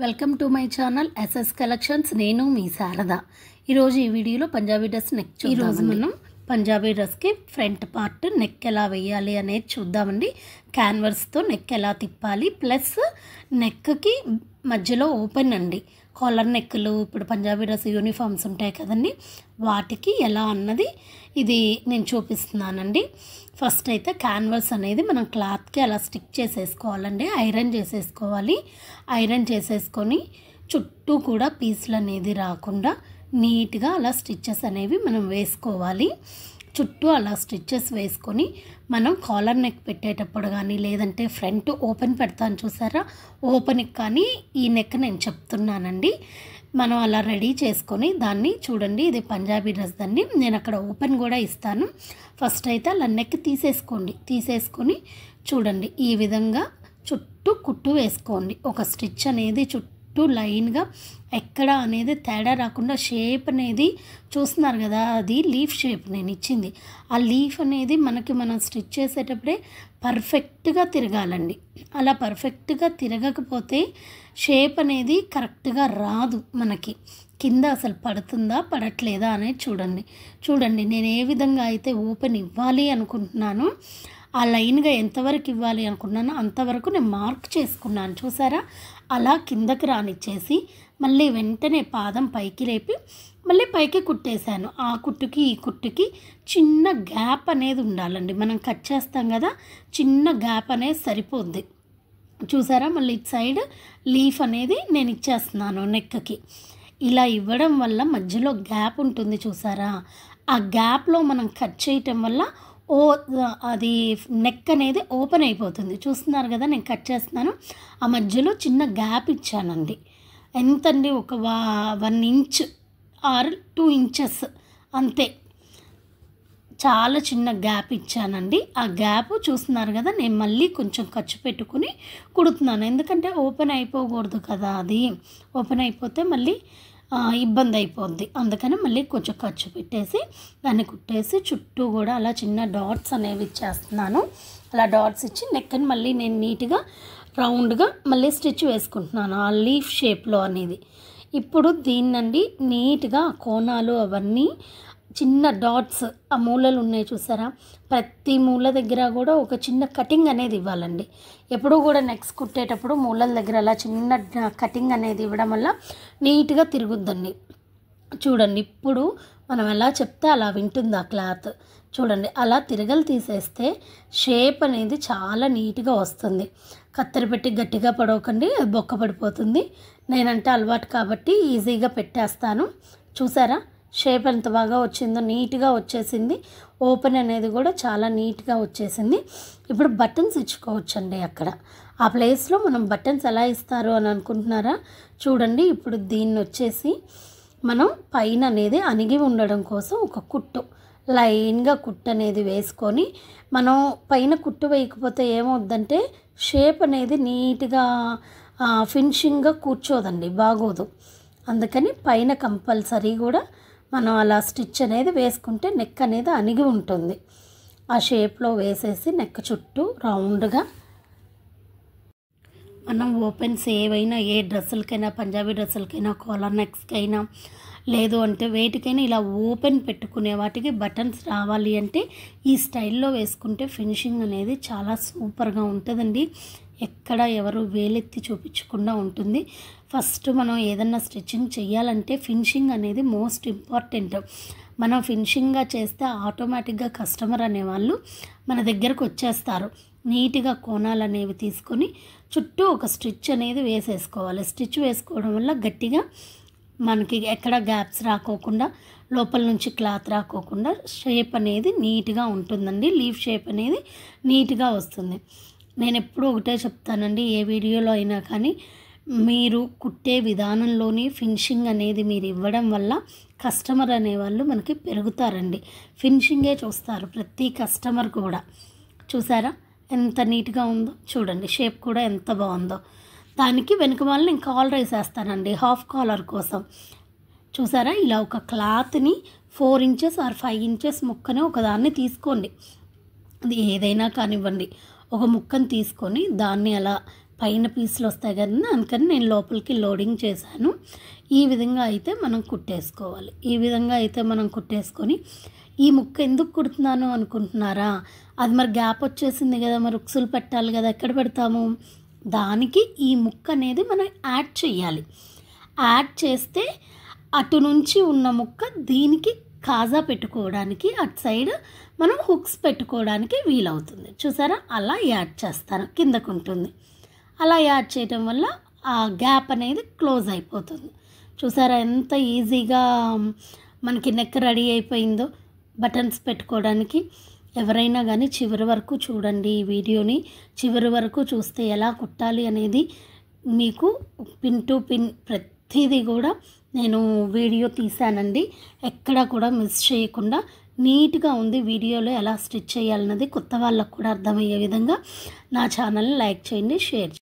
Welcome to my channel SS collections. నేను మీ శారద. ఈరోజు ఈ వీడియోలో పంజాబీ డ్రెస్ నెక్ చూద్దాం. ఈరోజు మనం పంజాబీ డ్రెస్కి ఫ్రంట్ పార్ట్ నెక్ ఎలా వేయాలి అనేది చూద్దామండి. క్యాన్వర్స్తో నెక్ ఎలా తిప్పాలి, ప్లస్ నెక్కి మధ్యలో ఓపెన్ అండి. కాలర్ నెక్లు ఇప్పుడు పంజాబీ డ్రెస్ యూనిఫామ్స్ ఉంటాయి కదండి, వాటికి ఎలా అన్నది ఇది నేను చూపిస్తున్నానండి. ఫస్ట్ అయితే క్యాన్వాస్ అనేది మనం క్లాత్కి అలా స్టిక్ చేసేసుకోవాలండి. ఐరన్ చేసేసుకోవాలి. ఐరన్ చేసేసుకొని చుట్టూ కూడా పీసులు అనేది రాకుండా నీట్గా అలా స్టిచ్చెస్ అనేవి మనం వేసుకోవాలి. చుట్టూ అలా స్టిచ్చెస్ వేసుకొని మనం కాలర్ నెక్ పెట్టేటప్పుడు కానీ, లేదంటే ఫ్రంట్ ఓపెన్ పెడతాను చూసారా, ఓపెన్కి కానీ ఈ నెక్ నేను చెప్తున్నానండి. మనం అలా రెడీ చేసుకొని దాన్ని చూడండి, ఇది పంజాబీ డ్రెస్ అండి. నేను అక్కడ ఓపెన్ కూడా ఇస్తాను. ఫస్ట్ అయితే అలా నెక్ తీసేసుకోండి. తీసేసుకొని చూడండి ఈ విధంగా చుట్టూ కుట్టు వేసుకోండి. ఒక స్టిచ్ అనేది చుట్టూ లైన్గా ఎక్కడ అనేది తేడా రాకుండా షేప్ అనేది చూస్తున్నారు కదా, అది లీఫ్ షేప్ నేను ఇచ్చింది. ఆ లీఫ్ అనేది మనం స్టిచ్ చేసేటప్పుడే పర్ఫెక్ట్గా తిరగాలండి. అలా పర్ఫెక్ట్గా తిరగకపోతే షేప్ అనేది కరెక్ట్గా రాదు. మనకి కింద అసలు పడుతుందా పడట్లేదా అనేది చూడండి నేను ఏ విధంగా అయితే ఓపెన్ ఇవ్వాలి అనుకుంటున్నానో ఆ లైన్గా ఎంతవరకు ఇవ్వాలి అనుకున్నానో అంతవరకు నేను మార్క్ చేసుకున్నాను చూసారా. అలా కిందకి రానిచ్చేసి మళ్ళీ వెంటనే పాదం పైకి లేపి మళ్ళీ పైకి కుట్టేశాను. ఆ కుట్టుకి ఈ కుట్టుకి చిన్న గ్యాప్ అనేది ఉండాలండి. మనం కట్ చేస్తాం కదా, చిన్న గ్యాప్ అనేది సరిపోద్ది చూసారా. మళ్ళీ ఇటు సైడ్ లీఫ్ అనేది నేను ఇచ్చేస్తున్నాను నెక్కి. ఇలా ఇవ్వడం వల్ల మధ్యలో గ్యాప్ ఉంటుంది చూసారా. ఆ గ్యాప్లో మనం కట్ చేయటం వల్ల అది నెక్ అనేది ఓపెన్ అయిపోతుంది. చూస్తున్నారు కదా, నేను కట్ చేస్తున్నాను. ఆ మధ్యలో చిన్న గ్యాప్ ఇచ్చానండి. ఎంతండి, ఒక 1 ఇంచ్ ఆర్ 2 ఇంచెస్ అంతే. చాలా చిన్న గ్యాప్ ఇచ్చానండి. ఆ గ్యాప్ చూస్తున్నారు కదా, నేను మళ్ళీ కొంచెం ఖర్చు పెట్టుకుని కుడుతున్నాను. ఎందుకంటే ఓపెన్ అయిపోకూడదు కదా, అది ఓపెన్ అయిపోతే మళ్ళీ ఇబ్బంది అయిపోద్ది. అందుకని మళ్ళీ కొంచెం ఖర్చు పెట్టేసి దాన్ని కుట్టేసి చుట్టూ కూడా అలా చిన్న డాట్స్ అనేవి ఇచ్చేస్తున్నాను. అలా డాట్స్ ఇచ్చి నెక్ని మళ్ళీ నేను నీట్గా రౌండ్గా మళ్ళీ స్టిచ్ వేసుకుంటున్నాను ఆ లీఫ్ షేప్లో అనేది. ఇప్పుడు దీన్నండి నీట్గా కోణాలు అవన్నీ చిన్న డాట్స్ ఆ మూలలు ఉన్నాయి చూసారా, ప్రతి మూల దగ్గర కూడా ఒక చిన్న కటింగ్ అనేది ఇవ్వాలండి. ఎప్పుడూ కూడా నెక్స్ట్ కుట్టేటప్పుడు మూలల దగ్గర అలా చిన్న కటింగ్ అనేది ఇవ్వడం వల్ల నీట్గా తిరుగుద్దండి. చూడండి ఇప్పుడు మనం ఎలా చెప్తే అలా వింటుంది ఆ క్లాత్. చూడండి అలా తిరగలు తీసేస్తే షేప్ అనేది చాలా నీట్గా వస్తుంది. కత్తెర పెట్టి గట్టిగా పడవకండి, అది బొక్క పడిపోతుంది. నేనంటే అలవాటు కాబట్టి ఈజీగా పెట్టేస్తాను. చూసారా షేప్ ఎంత బాగా వచ్చిందో, నీట్గా వచ్చేసింది. ఓపెన్ అనేది కూడా చాలా నీట్గా వచ్చేసింది. ఇప్పుడు బటన్స్ ఇచ్చుకోవచ్చండి. అక్కడ ఆ ప్లేస్లో మనం బటన్స్ ఎలా ఇస్తారు అని అనుకుంటున్నారా, చూడండి. ఇప్పుడు దీన్ని వచ్చేసి మనం పైన అనేది అణిగి ఉండడం కోసం ఒక కుట్టు లైన్గా కుట్టు అనేది వేసుకొని, మనం పైన కుట్టు వేయకపోతే ఏమవుద్దంటే షేప్ అనేది నీట్గా ఫినిషింగ్గా కూర్చోదండి, బాగోదు. అందుకని పైన కంపల్సరీ కూడా మనం అలా స్టిచ్ అనేది వేసుకుంటే నెక్ అనేది అణిగి ఉంటుంది. ఆ షేప్లో వేసేసి నెక్ చుట్టూ రౌండ్గా మనం ఓపెన్స్ ఏవైనా ఏ డ్రెస్సులకైనా, పంజాబీ డ్రెస్సులకైనా, కాలర్ నెక్స్కైనా, లేదు అంటే వేటికైనా ఇలా ఓపెన్ పెట్టుకునే వాటికి బటన్స్ రావాలి అంటే ఈ స్టైల్లో వేసుకుంటే ఫినిషింగ్ అనేది చాలా సూపర్గా ఉంటుందండి. ఎక్కడ ఎవరు వేలెత్తి చూపించకుండా ఉంటుంది. ఫస్ట్ మనం ఏదన్నా స్టిచ్చింగ్ చేయాలంటే ఫినిషింగ్ అనేది మోస్ట్ ఇంపార్టెంట్. మనం ఫినిషింగ్గా చేస్తే ఆటోమేటిక్గా కస్టమర్ అనేవాళ్ళు మన దగ్గరకు వచ్చేస్తారు. నీట్గా కోణాలు అనేవి తీసుకొని చుట్టూ ఒక స్టిచ్ అనేది వేసేసుకోవాలి. స్టిచ్ వేసుకోవడం వల్ల గట్టిగా మనకి ఎక్కడ గ్యాప్స్ రాకోకుండా, లోపల నుంచి క్లాత్ రాకోకుండా షేప్ అనేది నీట్గా ఉంటుందండి. లీఫ్ షేప్ అనేది నీట్గా వస్తుంది. నేను ఎప్పుడూ ఒకటే చెప్తానండి, ఏ వీడియోలో అయినా కానీ, మీరు కుట్టే విధానంలోని ఫినిషింగ్ అనేది మీరు ఇవ్వడం వల్ల కస్టమర్ అనేవాళ్ళు మనకి పెరుగుతారండి. ఫినిషింగే చూస్తారు ప్రతి కస్టమర్ కూడా. చూసారా ఎంత నీట్గా ఉందో, చూడండి షేప్ కూడా ఎంత బాగుందో. దానికి వెనుక వాళ్ళు నేను కాలర్ వేసేస్తానండి, హాఫ్ కాలర్ కోసం. చూసారా ఇలా ఒక క్లాత్ని 4 ఇంచెస్ ఆర్ 5 ఇంచెస్ ముక్కని ఒకదాన్ని తీసుకోండి. అది ఏదైనా కానివ్వండి, ఒక ముక్కను తీసుకొని దాన్ని అలా పైన పీసులు వస్తాయి కదా, అందుకని నేను లోపలికి లోడింగ్ చేశాను. ఈ విధంగా అయితే మనం కుట్టేసుకోవాలి. ఈ విధంగా అయితే మనం కుట్టేసుకొని, ఈ ముక్క ఎందుకు కుడుతున్నాను అనుకుంటున్నారా? అది మరి గ్యాప్ వచ్చేసింది కదా, మరి ఉక్సులు పెట్టాలి కదా, ఎక్కడ పెడతాము? దానికి ఈ ముక్క అనేది మనం యాడ్ చేయాలి. యాడ్ చేస్తే అటు నుంచి ఉన్న ముక్క దీనికి కాజా పెట్టుకోవడానికి, అటు సైడ్ మనం హుక్స్ పెట్టుకోవడానికి వీలవుతుంది. చూసారా, అలా యాడ్ చేస్తాను. కిందకు ఉంటుంది. అలా యాడ్ చేయటం వల్ల ఆ గ్యాప్ అనేది క్లోజ్ అయిపోతుంది. చూసారా ఎంత ఈజీగా మనకి నెక్ రెడీ అయిపోయిందో బటన్స్ పెట్టుకోవడానికి. ఎవరైనా కానీ చివరి వరకు చూడండి ఈ వీడియోని. చివరి వరకు చూస్తే ఎలా కుట్టాలి అనేది మీకు పిన్ టు పిన్ ప్రతిదీ కూడా నేను వీడియో తీసానండి. ఎక్కడా కూడా మిస్ చేయకుండా నీట్గా ఉంది. వీడియోలో ఎలా స్టిచ్ చేయాలన్నది కొత్త వాళ్ళకు కూడా అర్థమయ్యే విధంగా నా ఛానల్ని లైక్ చేయండి, షేర్ చేయండి.